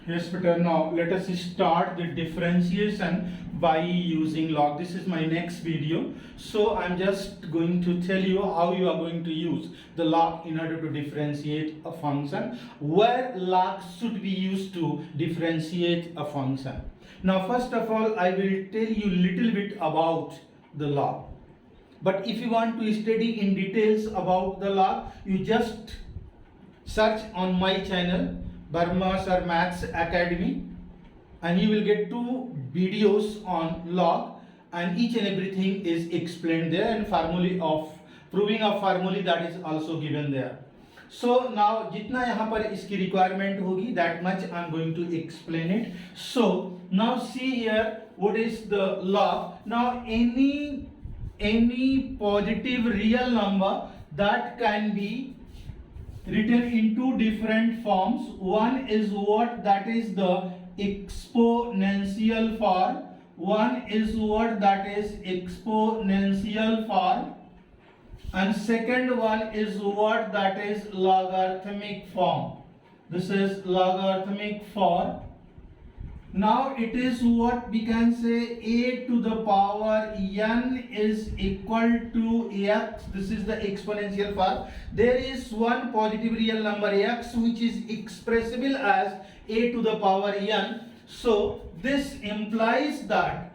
Yes, Peter. Now let us start the differentiation by using log. This is my next video. So I'm just going to tell you how you are going to use the log in order to differentiate a function, where log should be used to differentiate a function. Now first of all, I will tell you little bit about the log. But if you want to study in details about the log, you just search on my channel Burma Sir Maths Academy, and you will get 2 videos on log, and each and everything is explained there, and formulae of proving of formulae that is also given there. So now जितना यहाँ पर इसकी requirement होगी, that much I am going to explain it. So now see here what is the log. Now any positive real number that can be written in 2 different forms. One is what, that is the exponential form. One is what, that is exponential form, and second one is what, that is logarithmic form. This is logarithmic form. Now it is what we can say a to the power n is equal to x. This is the exponential form. There is one positive real number x which is expressible as a to the power n. So this implies that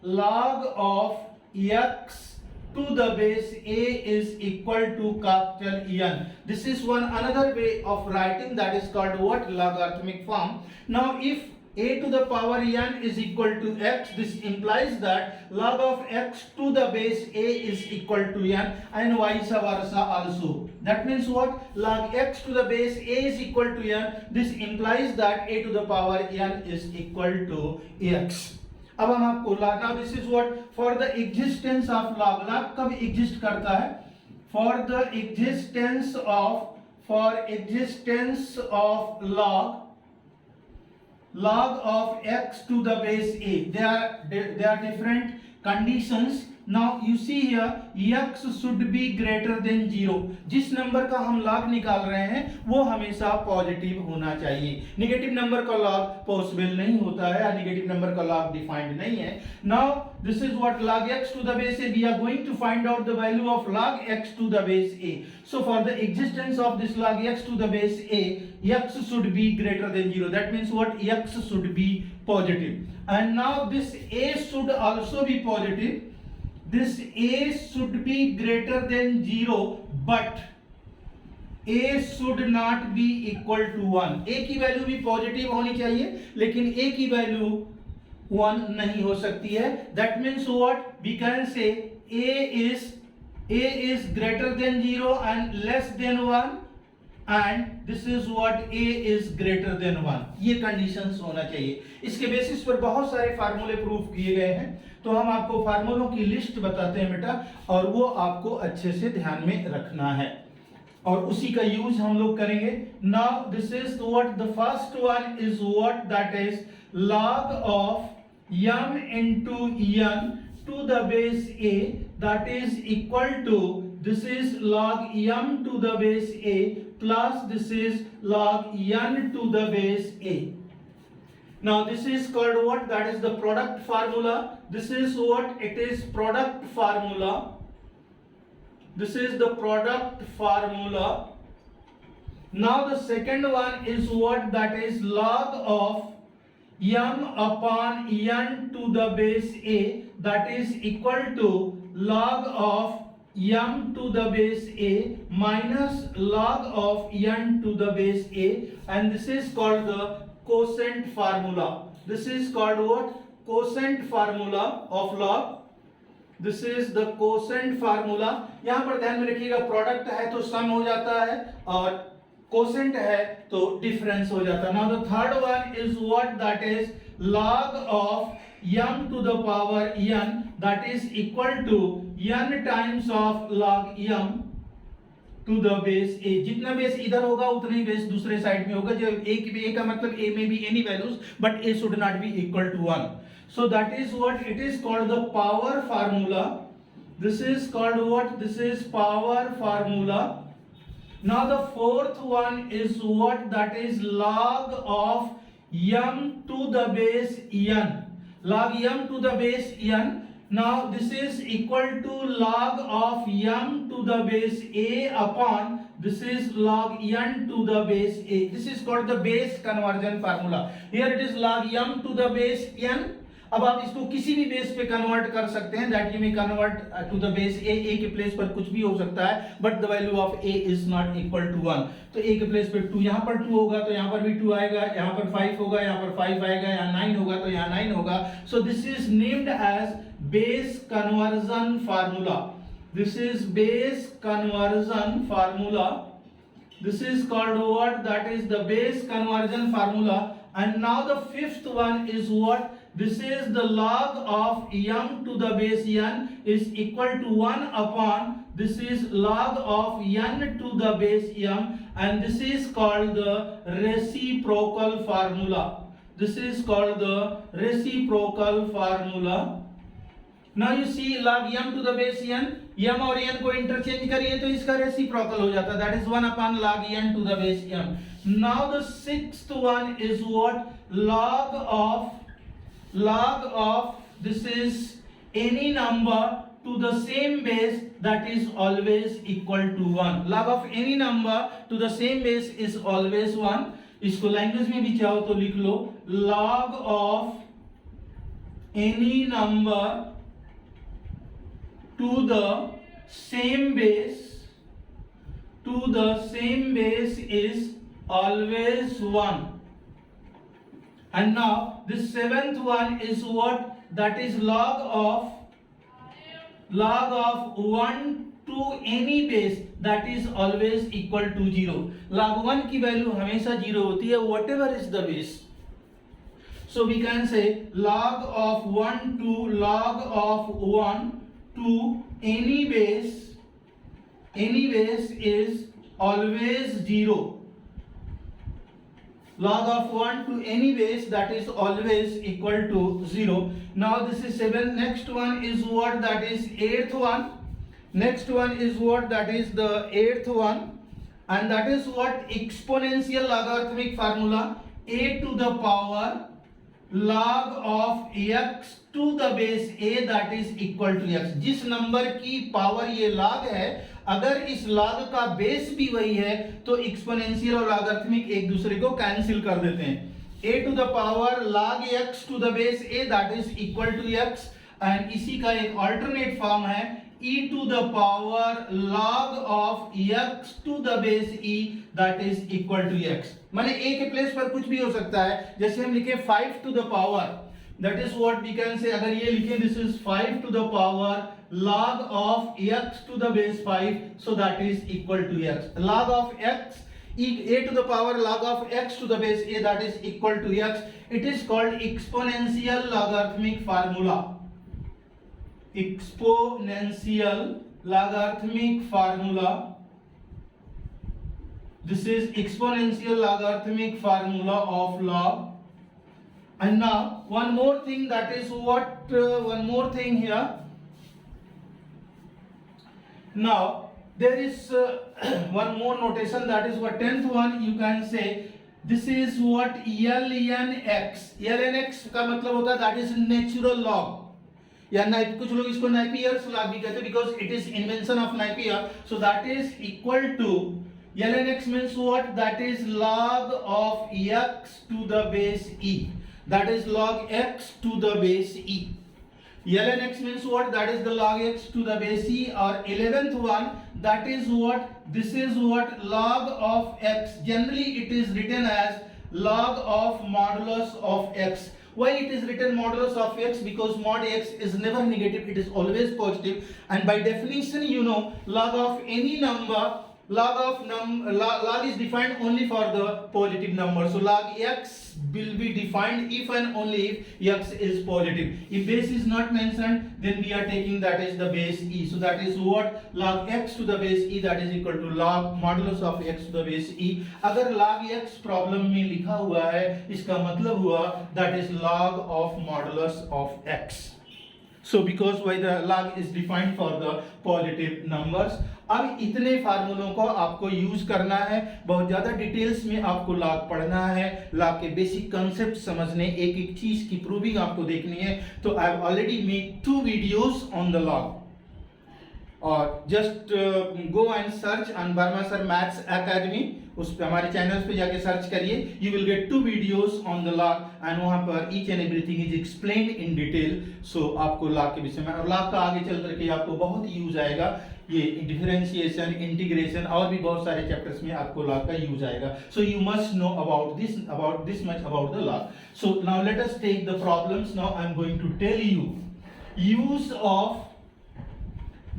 log of x to the base a is equal to capital N. This is one another way of writing, that is called what, logarithmic form. Now if a to the power n is equal to x, this implies that log of x to the base a is equal to n, and vice versa also. That means what, log x to the base a is equal to n. This implies that a to the power n is equal to x. अब हम आपको log, now this is what, for the existence of log कब exist करता है, for existence of log of x to the base a, there are different conditions. Now you see here x should be greater than 0. जिस number का हम log निकाल रहे हैं वो हमेशा पॉजिटिव होना चाहिए. नेगेटिव नंबर का log पॉसिबल नहीं होता है, या नेगेटिव नंबर का log डिफाइंड नहीं है. Now this is what, log x to the base a, we are going to find out the value of log x to the base a. So for the existence of this log x to the base a, x should be greater than 0. That means what, x should be positive. And now this a should also be positive. This a should be greater than 0, but a should not be equal to 1. a की value भी positive होनी चाहिए, लेकिन a की value 1 नहीं हो सकती है. That means what, we can say a is greater than 0 and less than 1, and this is what, a is greater than 1. ये कंडीशंस होना चाहिए. इसके बेसिस पर बहुत सारे फार्मूले प्रूफ किए गए हैं, तो हम आपको फार्मूलों की लिस्ट बताते हैं बेटा, और वो आपको अच्छे से ध्यान में रखना है और उसी का यूज हम लोग करेंगे. Now this is what, the first one is what, that is log of m into n to the base a, that is equal to, this is log m to the base a plus this is log n to the base a. Now this is called what, that is the product formula. This is what, it is product formula. This is the product formula. Now the second one is what, that is log of m upon n to the base a, that is equal to log of m to the base a minus log of n to the base a, and this is called the quotient formula. This is called what, quotient formula of log. This is the quotient formula. यहाँ पर ध्यान में रखिएगा, product है तो सम हो जाता है और quotient है तो डिफरेंस हो जाता है. Now the third one is what, that is log of m to the power n, that is equal to n times of log m to the base a. जितना बेस इधर होगा उतना ही base दूसरे side में होगा. जब a का मतलब a में भी any values, but a should not be equal to 1. So that is what, it is called the power formula. This is called what, this is power formula. Now the fourth one is what? That is log of m to the base n. Log m to the base n. Now this is equal to log of m to the base a upon this is log n to the base a. This is called the base conversion formula. Here it is log m to the base n. अब आप इसको किसी भी base पे convert कर सकते हैं, that you may convert to the base a के प्लेस पर कुछ भी हो सकता है, but the value of a is not equal to 1. तो ए के प्लेस पे 2, यहाँ पर 2 होगा तो यहाँ पर भी 2 आएगा, यहाँ पर 5 होगा, यहाँ पर 5 आएगा, यहाँ 9 होगा तो यहाँ 9 होगा. So this is named as base conversion formula. This is base conversion formula. This is called what? That is the base conversion formula. And now the fifth one is what? This is the log of m to the base n is equal to 1 upon this is log of n to the base m, and this is called the reciprocal formula. This is called the reciprocal formula. Now you see log m to the base n, m और n को interchange करिए तो इसका reciprocal हो जाता है, that is 1 upon log n to the base m. Now the sixth one is what? Log of this is any number to the same base that is always equal to 1. Log of any number to the same base is always 1. इसको language में भी चाहो तो लिख लो, log of any number to the same base is always 1. And now the seventh one is what? That is log of 1 to any base that is always equal to 0. log 1 की value हमेशा 0 होती है, whatever is the base. So we can say log of 1 to any base is always 0. Log of 1 to any base that is always equal to 0. Now this is 7. Next one is what? That is 8th one. Next one is what? That is the 8th one, and that is what? Exponential logarithmic formula. A to the power log of x to the base a that is equal to x. जिस number की power ये log है, अगर इस log का base भी वही है तो एक्सपोनेंशियल और लॉगरिथमिक एक दूसरे को कैंसिल कर देते हैं. a to the power log x to the base a that is equal to x, and इसी का एक अल्टरनेट फॉर्म है e to the power log of x to the base e that is equal to x. माने a के place पर कुछ भी हो सकता है, जैसे हम लिखे 5 to the power, that is what we can say. अगर ये लिखे this is 5 to the power log of x to the base 5, so that is equal to x. Log of x a to the power log of x to the base a that is equal to x. It is called exponential logarithmic formula. Exponential logarithmic formula. This is exponential logarithmic formula of log. And now one more thing, that is what one more thing here. Now there is one more notation, that is what 10th one. You can say this is what lnx. lnx का मतलब होता है that is natural log, या कुछ लोग इसको Napier's log भी कहते हैं because it is invention of Napier. So that is equal to lnx means what? That is log of x to the base e. That is log x to the base e. lnx means what? That is the log x to the base e. Or 11th one, that is what? This is what? Log of x. Generally it is written as log of modulus of x. Why it is written modulus of x? Because mod x is never negative, it is always positive. And by definition, you know, log of any number, log is defined only for the positive number. So log x will be defined if and only if x is positive. If base is not mentioned, then we are taking that is the base e. So that is what? Log x to the base e, that is equal to log modulus of x to the base e. अगर log x problem में लिखा हुआ है, इसका मतलब हुआ that is log of modulus of x. So because why the log is defined for the positive numbers. अब इतने फार्मूलों को आपको यूज करना है, बहुत ज्यादा डिटेल्स में आपको लॉग पढ़ना है, लॉग के बेसिक कंसेप्ट समझने, एक एक चीज की प्रूविंग आपको देखनी है. तो I have already made 2 videos on the log. और just go and search on Verma sir maths academy, उस पे हमारे चैनल पे जाके सर्च करिए. You will get 2 videos on the log and वहां पर each and everything is explained in detail. So आपको लॉग के विषय में और लॉग का आगे चल करके आपको बहुत यूज आएगा. ये डिफरेंशिएशन, इंटीग्रेशन और भी बहुत सारे चैप्टर्स में आपको लॉग का यूज आएगा. So you must know about this much about the log. So now let us take the problems. Now I am going to tell you use of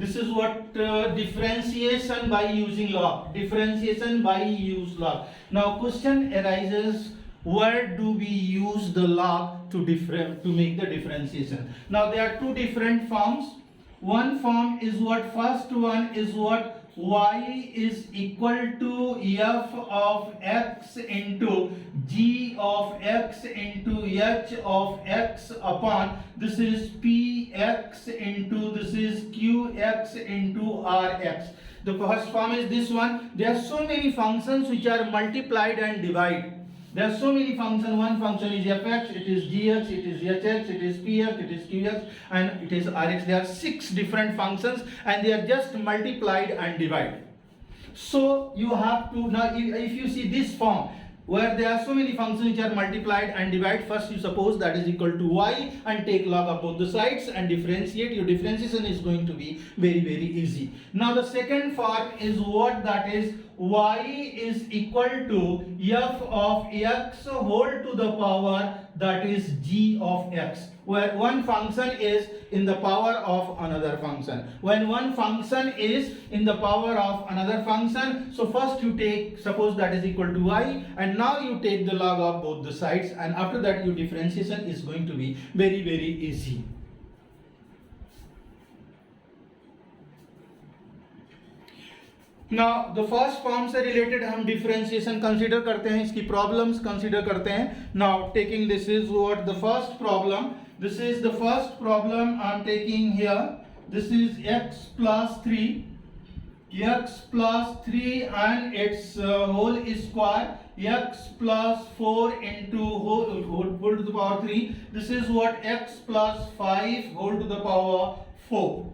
this is what differentiation by using log. Differentiation by use log. Now question arises, where do we use the log to make the differentiation? Now there are 2 different forms. One form is what, first one is what, y is equal to f of x into g of x into h of x upon this is px into this is qx into rx. The first form is this one. There are so many functions which are multiplied and divided. There are so many functions. One function is fx, it is gx, it is hx, it is px, it is qx, and it is rx. There are 6 different functions and they are just multiplied and divided. So you have to, now if you see this form where there are so many functions which are multiplied and divided, first you suppose that is equal to y and take log of both the sides and differentiate. Your differentiation is going to be very, very easy. Now the second form is what, that is y is equal to f of x whole to the power that is g of x, where one function is in the power of another function. When one function is in the power of another function, so first you take, suppose that is equal to y, and now you take the log of both the sides, and after that your differentiation is going to be very, very easy. Now the first form से related हम differentiation consider करते हैं, इसकी problems consider करते हैं. Now taking this is what the first problem. This is the first problem I'm taking here. This is x plus 3 and its whole square, x plus 4 into whole to the power 3. This is what, x plus 5 whole to the power 4.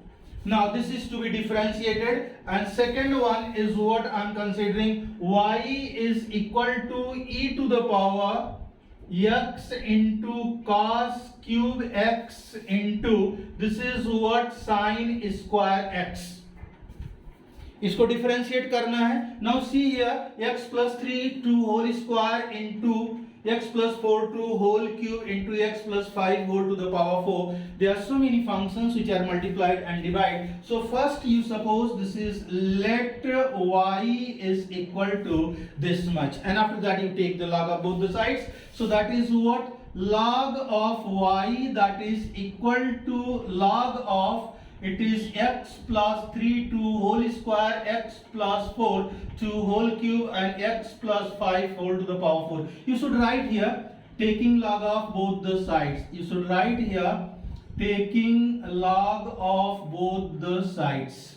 Now this is to be differentiated, and second one is what I'm considering, y is equal to e to the power x into cos cube x into this is what, sin square x. इसको differentiate करना है. Now see here x plus 3 to whole square into x plus 4 to whole cube into x plus 5 whole to the power 4. There are so many functions which are multiplied and divided. So first you suppose this is, let y is equal to this much, and after that you take the log of both the sides. So that is what, log of y, that is equal to log of, it is x plus 3 to whole square, x plus 4 to whole cube, and x plus 5 whole to the power 4. You should write here taking log of both the sides. You should write here taking log of both the sides.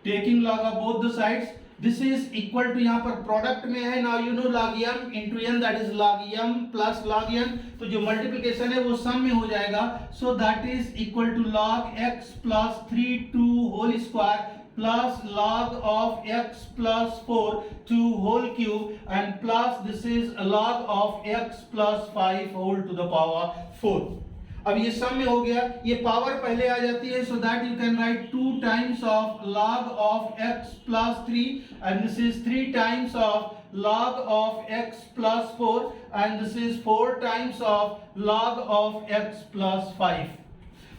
Taking log of both the sides. This is equal to, यहाँ पर product में है. Now you know log m into n, that is log m plus log n. तो जो multiplication है वो सम में हो जाएगा. So that is equal to log x plus 3 to whole square plus log of x plus 4 to whole cube, and plus this is log of x plus 5 whole to the power 4. अब ये सम में हो गया, ये power पहले आ जाती है, so that you can write 2 times of log of x plus 3, and this is 3 times of log of x plus 4, and this is 4 times of log of x plus 5.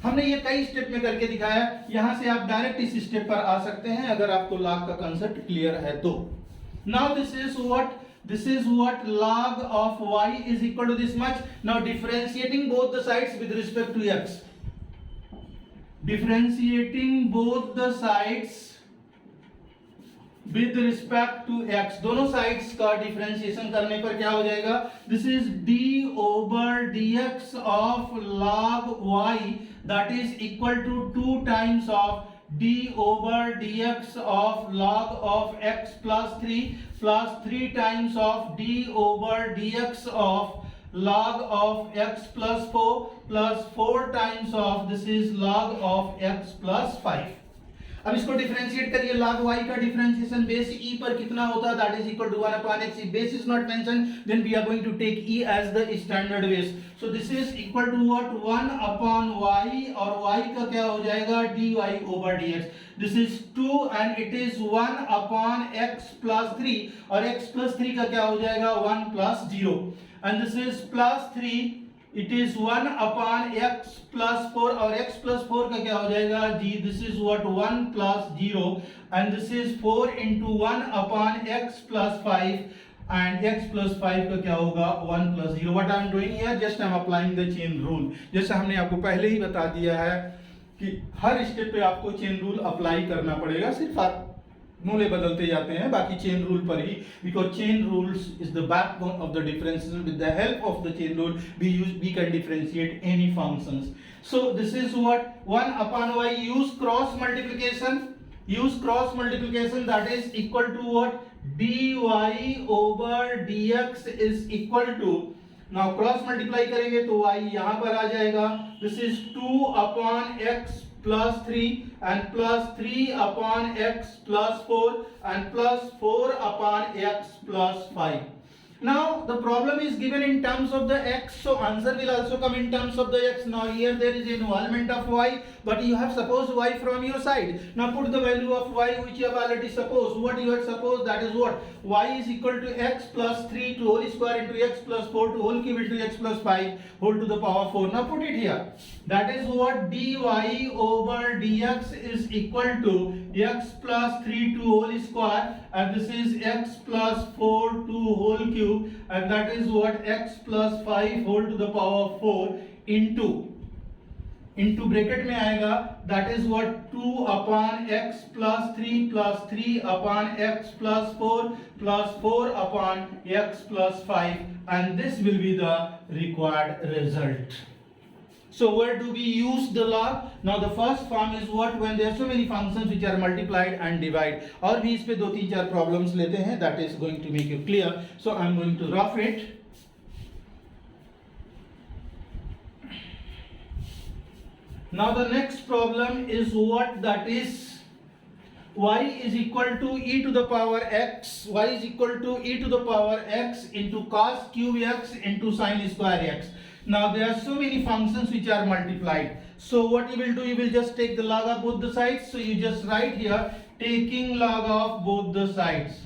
हमने ये कई स्टेप में करके दिखाया. यहां से आप डायरेक्ट इस स्टेप पर आ सकते हैं अगर आपको log का कंसेप्ट क्लियर है तो. Now this is what log of y is equal to this much. Now differentiating both the sides with respect to x. Differentiating both the sides with respect to x. दोनों sides का differentiation करने पर क्या हो जाएगा? This is d over dx of log y, that is equal to 2 times of d over dx of log of x plus 3 plus 3 times of d over dx of log of x plus 4 plus 4 times of this is log of x plus 5. अब इसको differentiate करिए, log y का differentiation base e पर कितना होता है, that is equal to 1 upon x. Base is not mention, then we are going to take e as the standard base. So this is equal to what 1 upon y, और y का क्या हो जाएगा dy over dx. This is 2 and it is 1 upon x plus 3, और x plus 3 का क्या हो जाएगा 1 plus 0, and this is plus 3, it is 1 upon x plus 4, और x प्लस 4 का क्या हो जाएगा जी, this is what 1 plus 0, and this is 4 into 1 upon x plus 5, and x plus 5 का क्या होगा 1 plus 0. What I am doing here, just I am applying the chain rule. जैसे हमने आपको पहले ही बता दिया है कि हर स्टेप पे आपको चेन रूल अप्लाई करना पड़ेगा, सिर्फ आप मूल्य बदलते जाते हैं, बाकी चेन रूल पर ही, because chain rules is the backbone of the differentiation. With the help of the chain rule we can differentiate any functions. So this is what 1 upon y, use cross multiplication, that is equal to what dy over dx is equal to, now cross multiply करेंगे तो y यहाँ पर आ जाएगा, this is 2 upon x plus 3 and plus 3 upon x plus 4 and plus 4 upon x plus 5. Now the problem is given in terms of the x, so answer will also come in terms of the x. Now here there is involvement of y, but you have supposed y from your side. Now put the value of y which you have already supposed. What you have supposed, that is what y is equal to x plus 3 to whole square into x plus 4 to whole cube into x plus 5 whole to the power 4. Now put it here. That is what dy over dx is equal to x plus 3 to whole square, and this is x plus 4 to whole cube, and that is what x plus 5 whole to the power 4 into bracket में आएगा, that is what 2 upon x plus 3 upon x plus 4 plus 4 upon x plus 5, and this will be the required result. So where do we use the log? Now the first form is what, when there are so many functions which are multiplied and divide. और भी इस पे 2-3-4 problems लेते हैं, that is going to make you clear. So I am going to rough it. Now the next problem is what, that is y is equal to e to the power x, y is equal to e to the power x into cos cube x into sin square x. Now there are so many functions which are multiplied, so what you will do, you will just take the log of both the sides. So you just write here taking log of both the sides,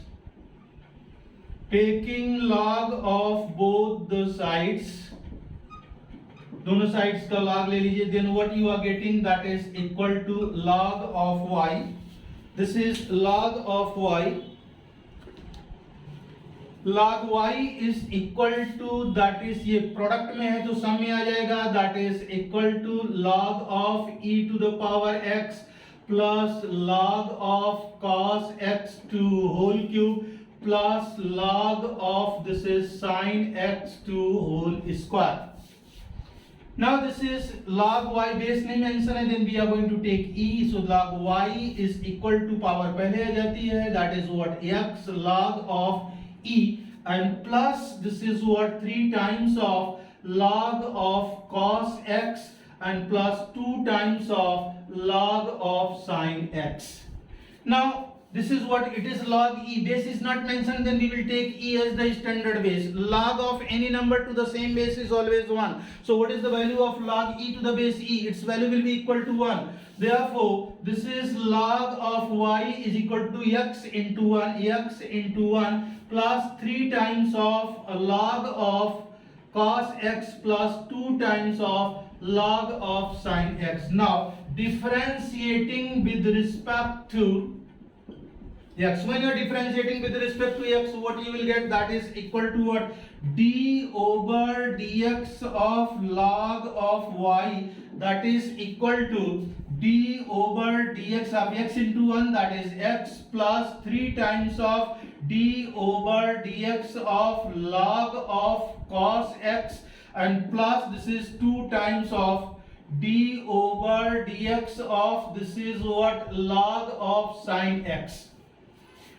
taking log of both the sides, दोनों sides का log ले लीजिए, then what you are getting, that is equal to log of y. This is log of y. Log y is equal to, that is ये product में है तो सम में आ जाएगा, that is equal to log of e to the power x plus log of cos x to whole cube plus log of this is sin x to whole square. Now this is log y, base नहीं mention है, then we are going to take e, so log y is equal to power पहले आ जाती है, that is what x log of e, and plus this is what 3 times of log of cos x and plus 2 times of log of sin x. Now this is what it is, log e, base is not mentioned, then we will take e as the standard base. Log of any number to the same base is always 1. So what is the value of log e to the base e? Its value will be equal to 1. Therefore this is log of y is equal to x into 1 plus 3 times of log of cos x plus 2 times of log of sin x. Now differentiating with respect to x, when you are differentiating with respect to x, what you will get, that is equal to what, d over dx of log of y, that is equal to d over dx of x into 1, that is x plus 3 times of d over dx of log of cos x, and plus this is 2 times of d over dx of this is what log of sin x.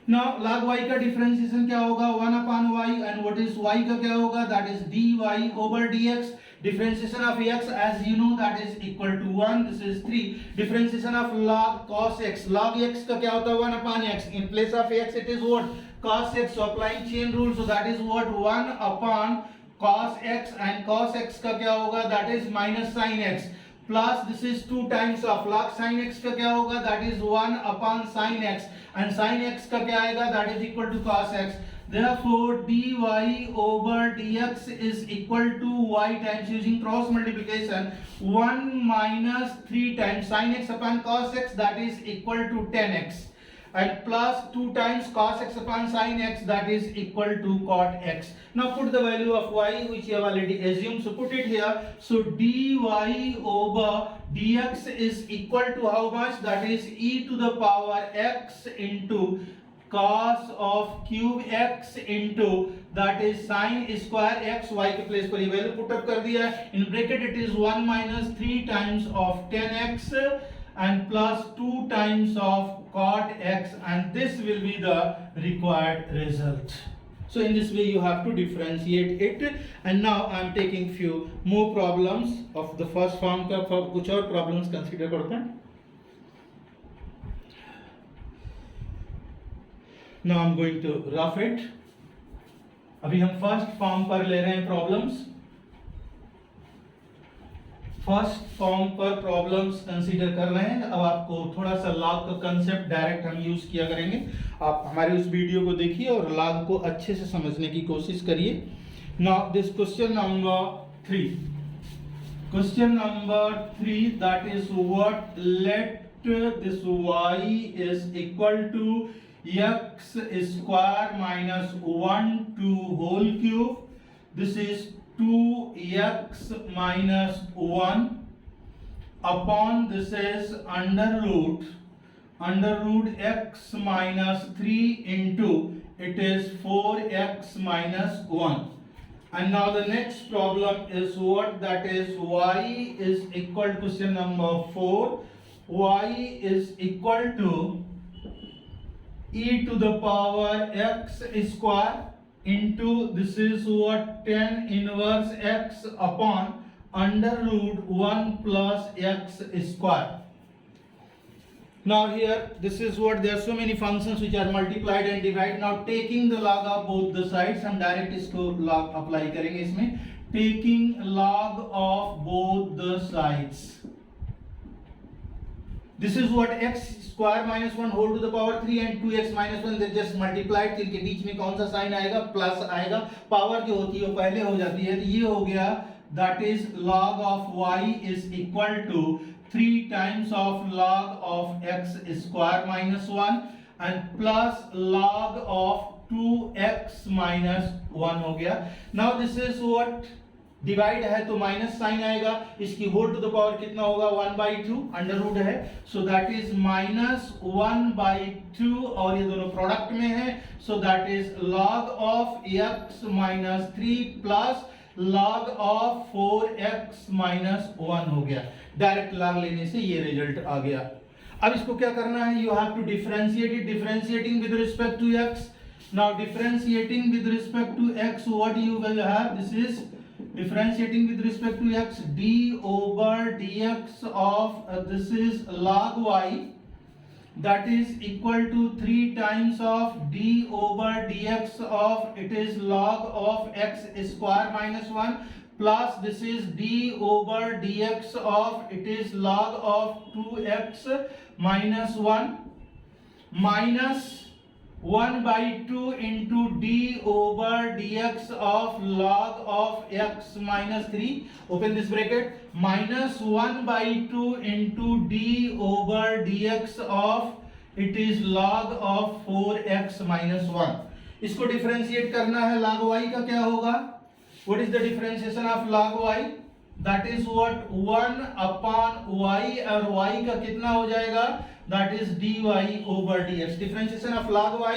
Now log y का differentiation क्या होगा 1 upon y and what is y का क्या होगा that is dy over dx. Differentiation of x as you know that is equal to 1. This is 3. Differentiation of log cos x. Log x का क्या होता है 1 upon x. In place of x it is what cos x. So applying chain rule, so that is what 1 upon cos x and cos x का क्या होगा that is minus sin x. Plus this is 2 times of log sin x का क्या होगा that is 1 upon sin x and sin x का क्या आएगा that is equal to cos x. Therefore dy over dx is equal to y times using cross multiplication 1 minus 3 times sin x upon cos x that is equal to 10x and plus 2 times cos x upon sin x that is equal to cot x. Now put the value of y which you have already assumed, so put it here. So dy over dx is equal to how much, that is e to the power x into cos of cube x into that is sin square x. y के place पर ये value put up कर दिया है. In bracket it is 1 minus 3 times of 10x and plus 2 times of cot x, and this will be the required result. So in this way you have to differentiate it. And now I am taking few more problems of the first form का कुछ और problems consider करते हैं. Now I am going to rough it. अभी हम first form पर ले रहे हैं प्रॉब्लम्स. फर्स्ट फॉर्म पर प्रॉब्लम्स कंसीडर कर रहे हैं. अब आपको थोड़ा सा लॉग का कंसेप्ट डायरेक्ट हम यूज किया करेंगे. आप हमारे उस वीडियो को देखिए और लॉग को अच्छे से समझने की कोशिश करिए. Now this question number 3. Question number 3 that is what let this y is equal to x square minus 1 to whole cube. This is 2x minus 1 upon this is under root x minus 3 into it is 4x minus 1. And now the next problem is what, that is y is equal to question number 4. Y is equal to e to the power x square into this is what 10 inverse x upon under root 1 plus x square. Now here this is what there are so many functions which are multiplied and divided. Now taking the log of both the sides, हम direct इसको log apply करेंगे इसमें. Taking log of both the sides. This is what x square minus 1 whole to the power 3 and 2x minus 1 they just multiplied. इनके बीच में कौन सा sign आएगा, plus आएगा. पावर जो होती है वो पहले हो जाती है. तो ये हो गया that is log of y is equal to 3 times of log of x square minus 1 and plus log of 2x minus 1 हो गया. Now this is what divide है तो माइनस साइन आएगा. इसकी होल टू द पावर कितना होगा 1/2 under root है. सो that is minus 1/2 और ये दोनों प्रोडक्ट में है. सो that is log of x minus 3 plus log of 4x minus 1 हो गया. डायरेक्ट log लेने से ये रिजल्ट आ गया. अब इसको क्या करना है, you have to differentiate it. Differentiating with respect to x. Now differentiating with respect to x what you will have, this is differentiating with respect to x d over dx of this is log y that is equal to 3 times of d over dx of it is log of x square minus 1 plus this is d over dx of it is log of 2x minus 1 minus 1/2 into d over dx of log of x minus 3 open this bracket minus 1/2 into d over dx of it is log of 4x minus 1. इसको differentiate करना है. log y का क्या होगा, what is the differentiation of log y, that is what 1 upon y और y का कितना हो जाएगा, that is dy over dx. differentiation of log y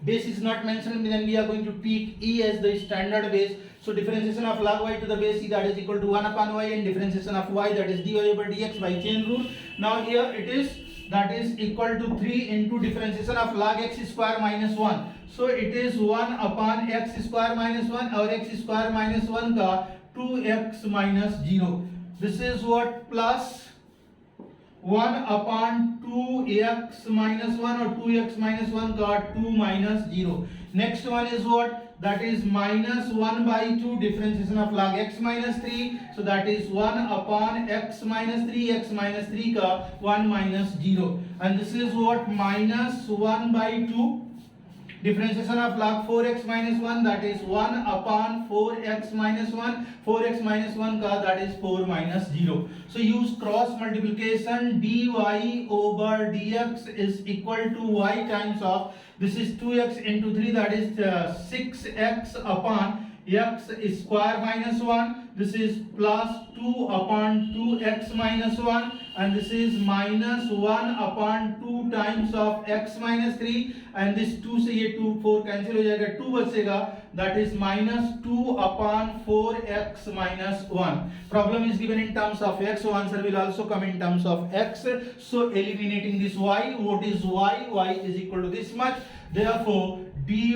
base is not mentioned, then we are going to take e as the standard base. So differentiation of log y to the base e, that is equal to 1 upon y, and differentiation of y, that is dy over dx by chain rule. Now here it is, that is equal to 3 into differentiation of log x square minus 1. So it is 1 upon x square minus 1, or x square minus 1 का 2x minus 0. This is what, plus 1 upon 2x minus 1, or 2x minus 1 का 2 minus 0. Next one is what? That is minus 1 by 2 differentiation of log x minus 3. So that is 1 upon x minus 3, x minus 3 का 1 minus 0. And this is what? Minus 1 by 2 differentiation of log 4x minus 1, that is 1 upon 4x minus 1, 4x minus 1 का, that is 4 minus 0. So use cross multiplication, dy over dx is equal to y times of, this is 2x into 3, that is 6x upon x square minus 1, this is plus 2 upon 2x minus 1, and this is minus 1 upon 2 times of x minus 3, and this 2 से ये 2 4 cancel हो जाएगा, 2 बचेगा, that is minus 2 upon 4x minus 1. Problem is given in terms of x, so answer will also come in terms of x. So eliminating this y, what is y? Y is equal to this much. Therefore dy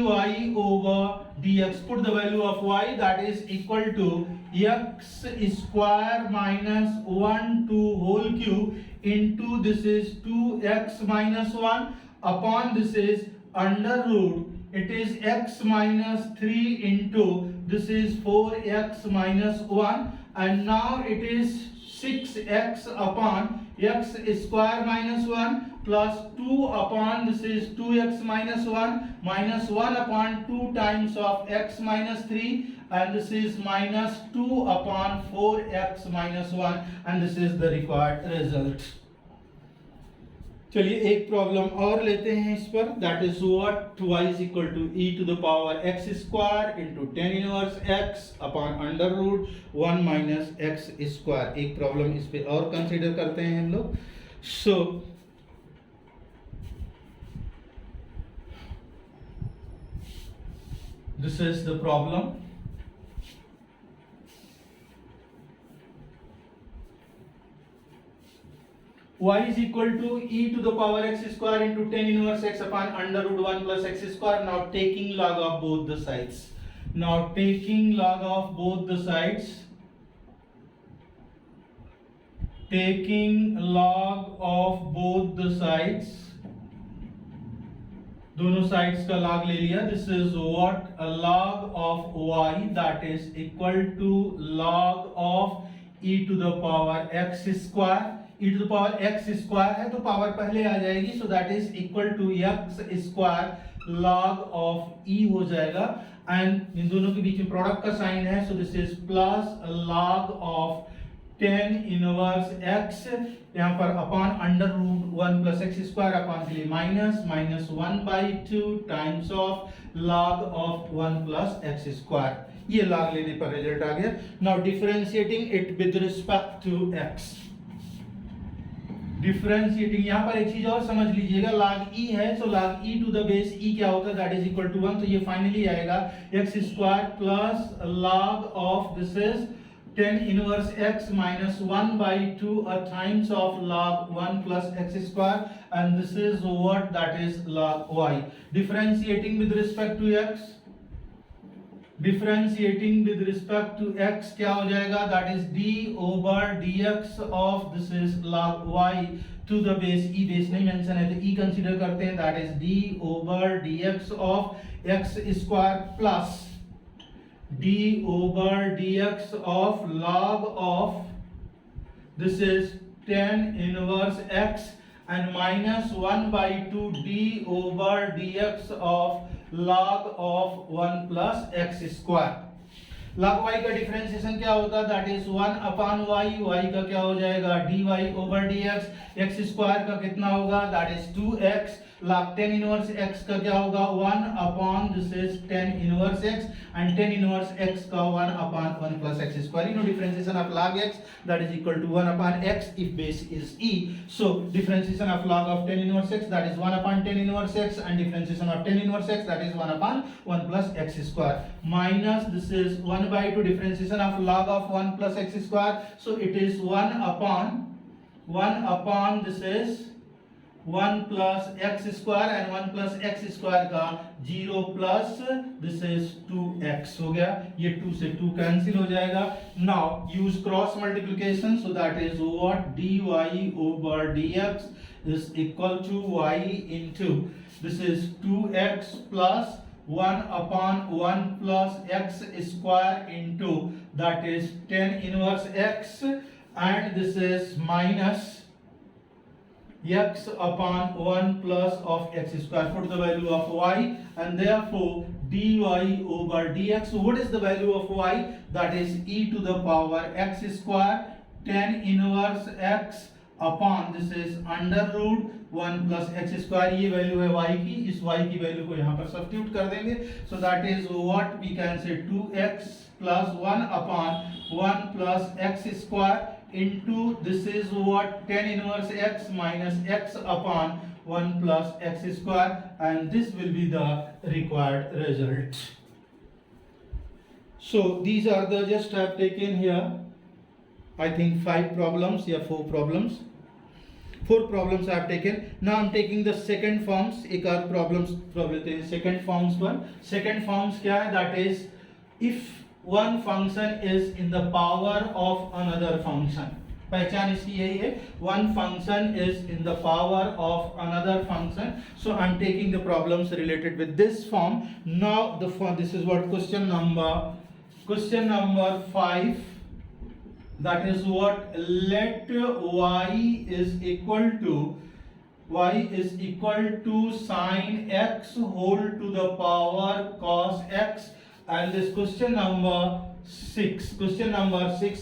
over dx, put the value of y, that is equal to x square minus 1 to whole cube into, this is 2x minus 1 upon, this is under root, it is x minus 3 into, this is 4x minus 1, and now it is 6x upon x square minus 1 plus 2 upon, this is 2x minus 1 minus 1 upon 2 times of x minus 3, and this is minus 2 upon 4x minus 1, and this is the required result. चलिए एक problem और लेते हैं इस पर, that is what, y is equal to e to the power x square into tan inverse x upon under root 1 minus x square. एक problem इस पे और कंसीडर करते हैं हम लोग. So this is the problem. y is equal to e to the power x square into tan inverse x upon under root 1 plus x square. Now taking log of both the sides. Now taking log of both the sides. Taking log of both the sides. दोनों sides का log ले लिया. This is what, a log of y, that is equal to log of e to the power x square. e to the power x square है तो power पहले आ जाएगी, so that is equal to x square log of e हो जाएगा, and in दोनों के बीच में प्रोडक्ट का साइन है, so this is plus log of tan inverse x, यहाँ पर upon under root 1 plus x square, upon के लिए minus, minus 1 by 2 times of log of 1 plus x square. ये log लेने पर रिजल्ट आ गया. Now differentiating it with respect to x. Differentiating, यहाँ पर एक चीज और समझ लीजिएगा, log e है, so log e to the base e क्या होता है, दैट इज इक्वल टू 1, तो ये फाइनली आएगा x square plus log of, this is tan inverse x minus 1 by 2 times of log 1 plus x square, and this is what, that is log y. Differentiating with respect to x, differentiating with respect to x क्या हो जाएगा, that is d over dx of, this is log y to the base e. Base नहीं mention है तो e consider करते हैं, that is d over dx of x square plus d over dx of log of, this is tan inverse x, and minus 1 by 2 d over dx of log of 1 plus x square. log y का differentiation क्या होता है, that is 1 upon y, y का क्या हो जाएगा dy over dx, x square का कितना होगा, that is 2x, log 10 inverse x का क्या होगा 1 upon this is 10 inverse x and 10 inverse x का 1 upon 1 plus x square. You know differentiation of log x that is equal to 1 upon x if base is e. So differentiation of log of 10 inverse x that is 1 upon 10 inverse x and differentiation of 10 inverse x that is 1 upon 1 plus x square minus this is 1 by 2 differentiation of log of 1 plus x square. So it is 1 upon this is 1 plus x square and 1 plus x square का 0 plus this is 2x हो गया. ये 2 से 2 cancel हो जाएगा. Now use cross multiplication, so that is what dy over dx is equal to y into this is 2x plus 1 upon 1 plus x square into that is 10 inverse x and this is minus x upon 1 plus of x square. Put the value of y and therefore dy over dx. What is the value of y? That is e to the power x square 10 inverse x upon this is under root 1 plus x square. ये value है y की. इस y की value को यहाँ पर substitute कर देंगे. So that is what we can say 2x plus 1 upon 1 plus x square into this is what 10 inverse x minus x upon 1 plus x square, and this will be the required result. So these are the just I have taken here I think 5 problems, yeah 4 problems. 4 problems I have taken. Now I am taking the second forms. एक और problems probably second forms पर. Second forms क्या है? That is if one function is in the power of another function. पहचान इसकी यही है. One function is in the power of another function. So I'm taking the problems related with this form. Now the form, this is what question number 5. That is what let y is equal to sin x whole to the power cos x. And this question number 6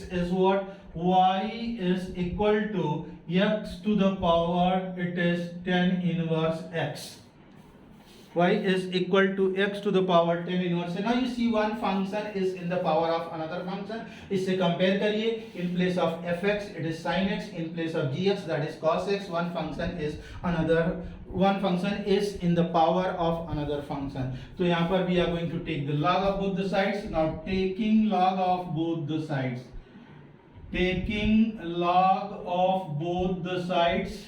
is what y is equal to x to the power it is 10 inverse x. Y is equal to x to the power 10 inverse. Now you see one function is in the power of another function. इससे compare करिए. In place of fx it is sin x. In place of gx that is cos x. One function is in the power of another function. तो यहाँ पर we are going to take the log of both the sides. Now taking log of both the sides.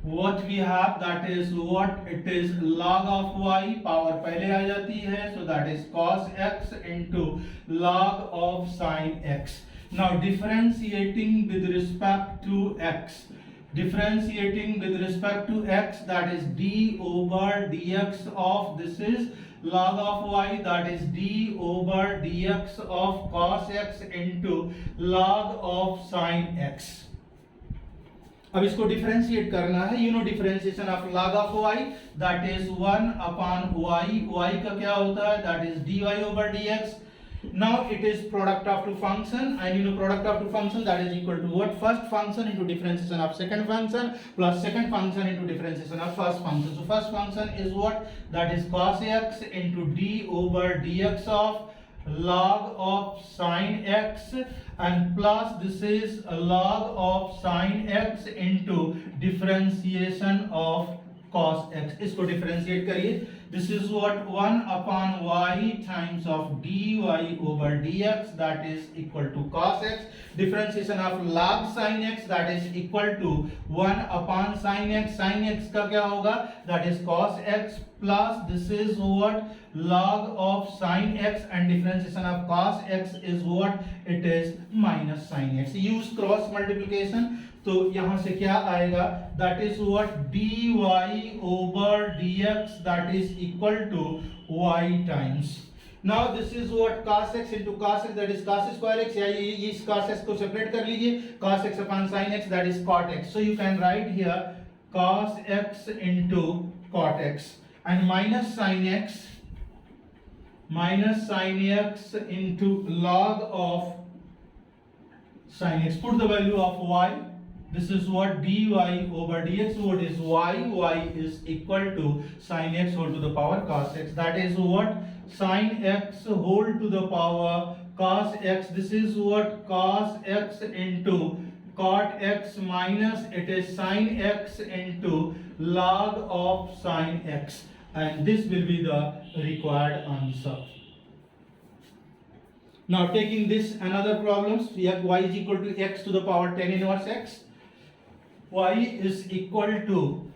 What we have that is what it is log of y power पहले आ जाती है, so that is cos x into log of sin x. Now differentiating with respect to x that is d over dx of this is log of y that is d over dx of cos x into log of sin x. अब इसको differentiate करना है. You know differentiation of log of y that is 1 upon y का क्या होता है that is dy over dx. Now it is product of two function and you know product of two function that is equal to what first function into differentiation of second function plus second function into differentiation of first function. So first function is what that is cos x into d over dx of log of sin x and plus this is a log of sin x into differentiation of cos x. इसको differentiate करिए. This is what 1 upon y times of dy over dx that is equal to cos x. Differentiation of log sin x that is equal to 1 upon sin x. Sin x का क्या होगा that is cos x plus this is what log of sin x and differentiation of cos x is what it is minus sin x. Use cross multiplication. तो यहां से क्या आएगा that is what dy over dx that is equal to y times. Now this is what cos x into cos x that is cos square x. या ये इस cos x को separate कर लीजिए. Cos x upon sin x that is cot x. So you can write here cos x into cot x and minus sin x into log of sin x. Put the value of y this is what dy over dx. What is y is equal to sin x whole to the power cos x. That is what sin x whole to the power cos x. This is what cos x into cot x minus it is sin x into log of sin x, and this will be the required answer. Now taking this another problems, we have y is equal to x to the power 10 inverse x. Y is equal to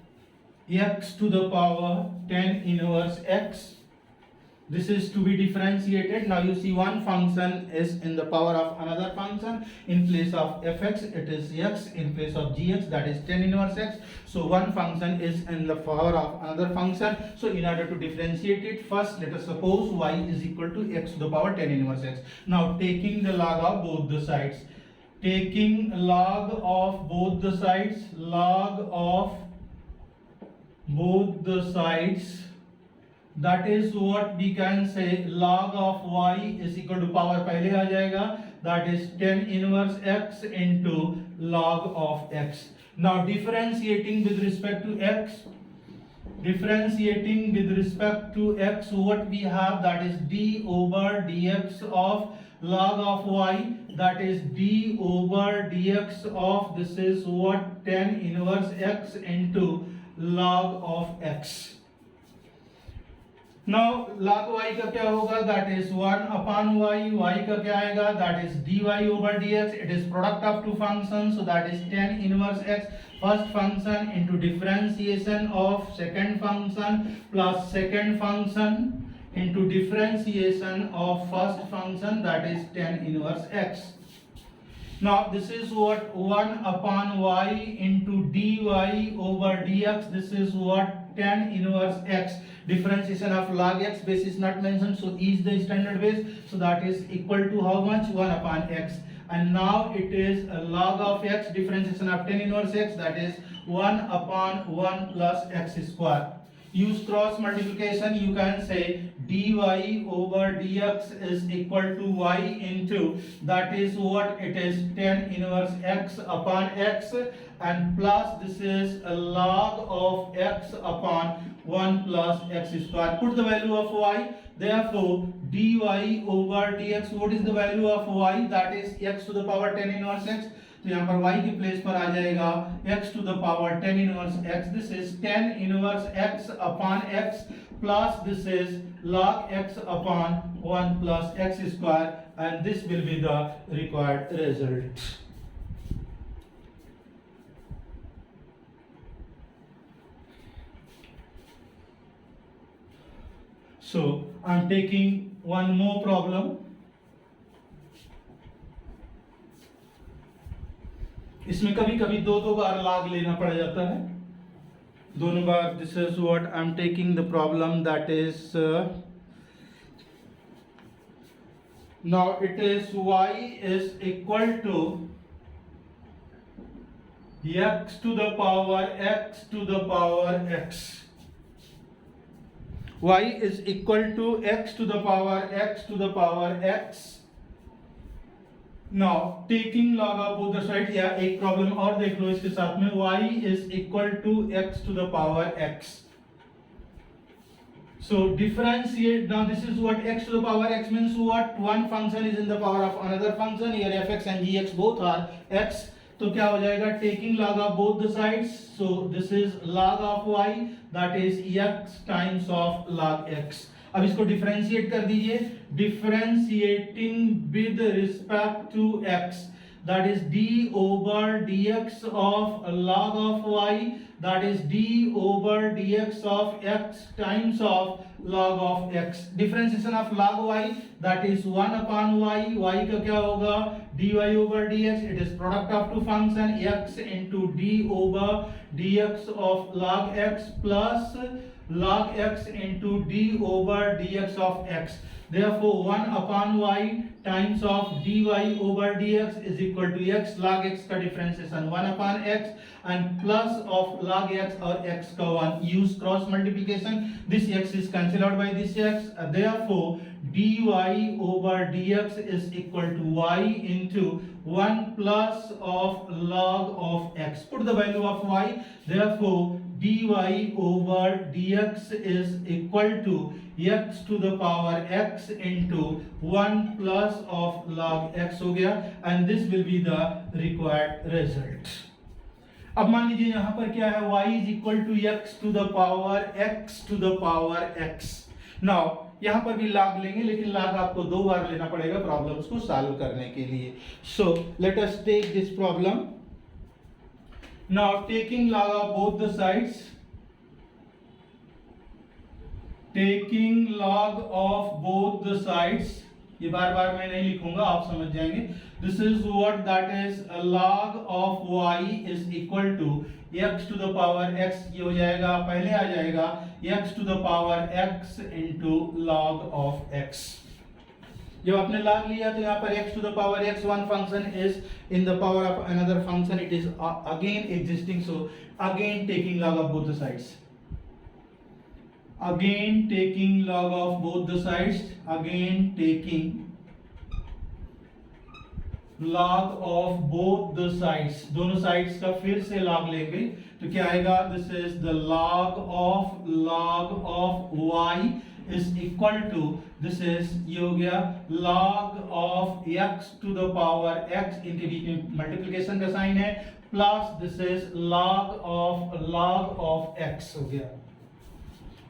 x to the power 10 inverse x. This is to be differentiated. Now you see one function is in the power of another function. In place of fx it is x, in place of gx that is 10 inverse x. So one function is in the power of another function. So in order to differentiate it, first let us suppose y is equal to x to the power 10 inverse x. Now taking the log of both the sides, taking log of both the sides, log of both the sides, that is what we can say log of y is equal to power पहले आ जाएगा, that is 10 inverse x into log of x. Now differentiating with respect to x, differentiating with respect to x, what we have, that is d over dx of log of y, that is d over dx of this is what 10 inverse x into log of x. Now log y का क्या होगा, that is 1 upon y, y का क्या आएगा, that is dy over dx. It is product of two functions, so that is 10 inverse x first function into differentiation of second function plus second function into differentiation of first function, that is 10 inverse x. Now this is what 1 upon y into dy over dx. This is what 10 inverse x. Differentiation of log x base is not mentioned, so is the standard base, so that is equal to how much, 1 upon x. And now it is a log of x, differentiation of 10 inverse x, that is 1 upon 1 plus x square. Use cross multiplication, you can say dy over dx is equal to y into, that is what it is 10 inverse x upon x, and plus this is a log of x upon 1 plus x square. Put the value of y, therefore dy over dx, what is the value of y, that is x to the power 10 inverse x. तो यहाँ पर y की place पर आ जाएगा x to the power 10 inverse x. This is 10 inverse x upon x plus this is log x upon 1 plus x square, and this will be the required result. So I am taking one more problem. इसमें कभी कभी दो बार log लेना पड़ जाता है, दोनों बार. This is what I am taking the problem, that is now it is y is equal to x to the power x to the power x. Y is equal to x to the power x to the power x. Now taking log of both the sides, या एक problem और देख लो इसके साथ में, y is equal to x to the power x. So differentiate. Now this is what x to the power x means what, one function is in the power of another function. Here fx and gx both are x. तो क्या हो जाएगा, taking log of both the sides, so this is log of y, that is x times of log x. अब इसको differentiate कर दीजिए, differentiating with respect to x, that is d over dx of log of y, that is d over dx of x times of log of x. Differentiation of log y, that is 1 upon y, y का क्या होगा, dy over dx. It is product of two function x into d over dx of log x plus log x into d over dx of x. Therefore 1 upon y times of dy over dx is equal to x log x का differentiation 1 upon x and plus of log x or x का 1. Use cross multiplication. This x is cancelled out by this x. Therefore dy over dx is equal to y into 1 plus of log of x. Put the value of y. Therefore dy over dx is equal to x to the power x into 1 plus of log x हो गया and this will be the required result. अब मान लीजिए यहाँ पर क्या है, y is equal to x to the power x. Now यहाँ पर भी log लेंगे, लेकिन log आपको 2 बार लेना पड़ेगा प्रॉब्लम्स को सॉल्व करने के लिए. So let us take this problem. Now taking log of both the sides, taking log of both the sides, ये बार बार मैं नहीं लिखूंगा, आप समझ जाएंगे. This is what that is log of y is equal to x to the power x. ये हो जाएगा, पहले आ जाएगा x to the power x into log of x. जब आपने log लिया तो यहाँ पर x to the power x, one function is in the power of another function, it is again existing. So again taking log of both the sides. Again taking log of both the sides. Again taking log of both the sides. दोनों sides का फिर से log लेंगे तो क्या आएगा? This is the log of y is equal to, this is ये हो गया log of x to the power x, इनके बीच में मल्टीप्लिकेशन का साइन है, plus this is log of x हो गया,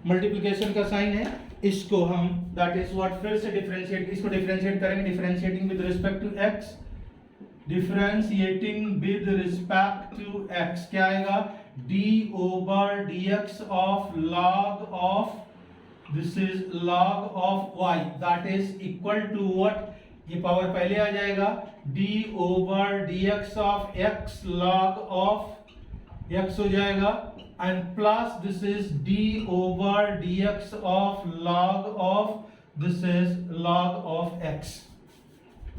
मल्टीप्लिकेशन का साइन है. इसको हम दैट इज व्हाट फिर से डिफरेंशिएट, इसको डिफरेंशिएट करेंगे, differentiating with respect to x, differentiating with respect to x क्या आएगा? d over dx of log of, this is log of y, that is equal to what, ये power पहले आ जाएगा d over dx of x log of x हो जाएगा and plus this is d over dx of log of, this is log of x.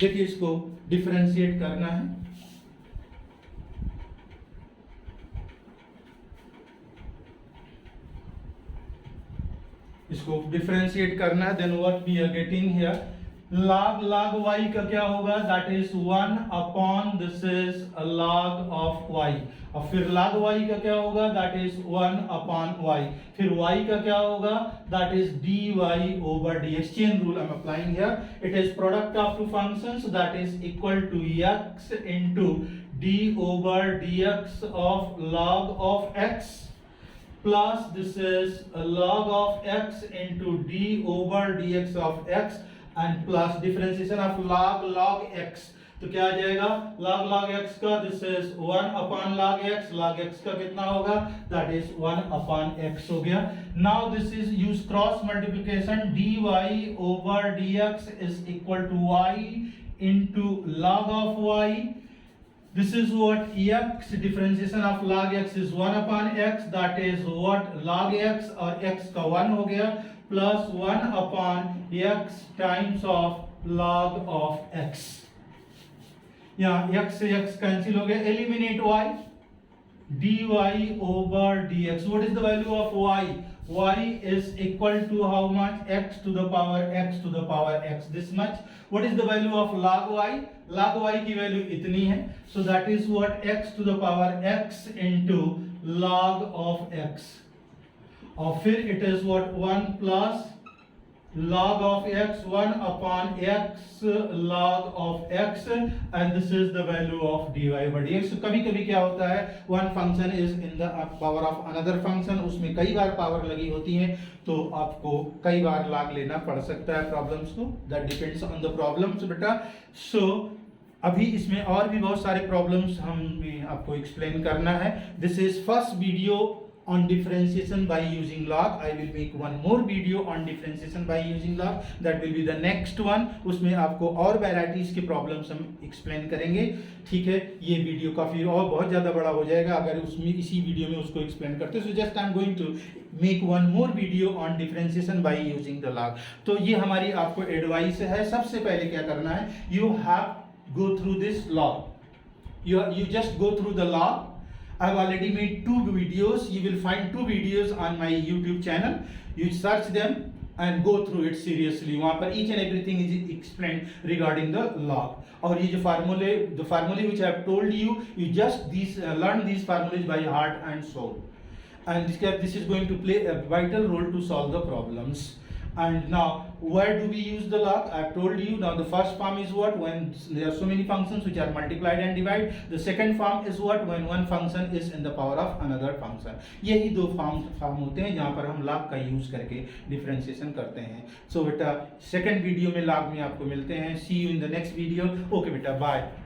देखिए इसको differentiate करना है, इसको डिफरेंशिएट करना है. Then what we are getting here, log y का क्या होगा? That is 1 upon, this is log of y. और फिर log y का क्या होगा? That is 1 upon y. फिर y का क्या होगा? That is dy over dx. Chain rule I am applying here. It is product of two functions, that is equal to x into d over dx of log of x plus this is log of x into d over dx of x and plus differentiation of log x. तो क्या आ जाएगा? log x का, this is 1 upon log x. log x का कितना होगा? that is 1 upon x हो गया. now this is use cross multiplication, dy over dx is equal to y into log of y. This is what x, differentiation of log x is 1 upon x, that is what log x और x का 1 हो गया plus 1 upon x times of log of x. यहाँ x से x cancel हो गया, eliminate y, dy over dx. What is the value of y? y is equal to how much? x to the power x, this much. What is the value of log y? log y की value इतनी है, so that is what x to the power x into log of x. और फिर it is what 1 plus log of x, 1 upon x log of x, and this is the value of dy over dx. So कभी कभी क्या होता है, one function is in the power of another function, उसमें कई बार power लगी होती है, तो आपको कई बार log लेना पड़ सकता है प्रॉब्लम्स को. that depends on the problems बेटा. so अभी इसमें और भी बहुत सारे प्रॉब्लम्स हम आपको एक्सप्लेन करना है. This is first video on differentiation by using log. I will make one more video on differentiation by using log. That will be the next one. उसमें आपको और varieties के problems हम explain करेंगे. ठीक है, ये वीडियो काफ़ी और बहुत ज़्यादा बड़ा हो जाएगा अगर उसमें इसी वीडियो में उसको explain करते. So just I am going to make one more video on differentiation by using the log. तो ये हमारी आपको advice है. सबसे पहले क्या करना है, you have go through this log. You just go through the log. I've already made 2 videos. You will find 2 videos on my YouTube channel. You search them and go through it seriously. वहाँ पर each and everything is explained regarding the log. और ये जो the formulae which I have told you, you just learn these formulas by heart and soul. And this is going to play a vital role to solve the problems. And now, where do we use the log? I have told you. Now, the first form is what? When there are so many functions which are multiplied and divided. The second form is what? When one function is in the power of another function. यही दो form होते हैं जहाँ पर हम log का use करके differentiation करते हैं. So बेटा, सेकंड वीडियो में log में आपको मिलते हैं. See you in the next video. Okay बेटा, bye.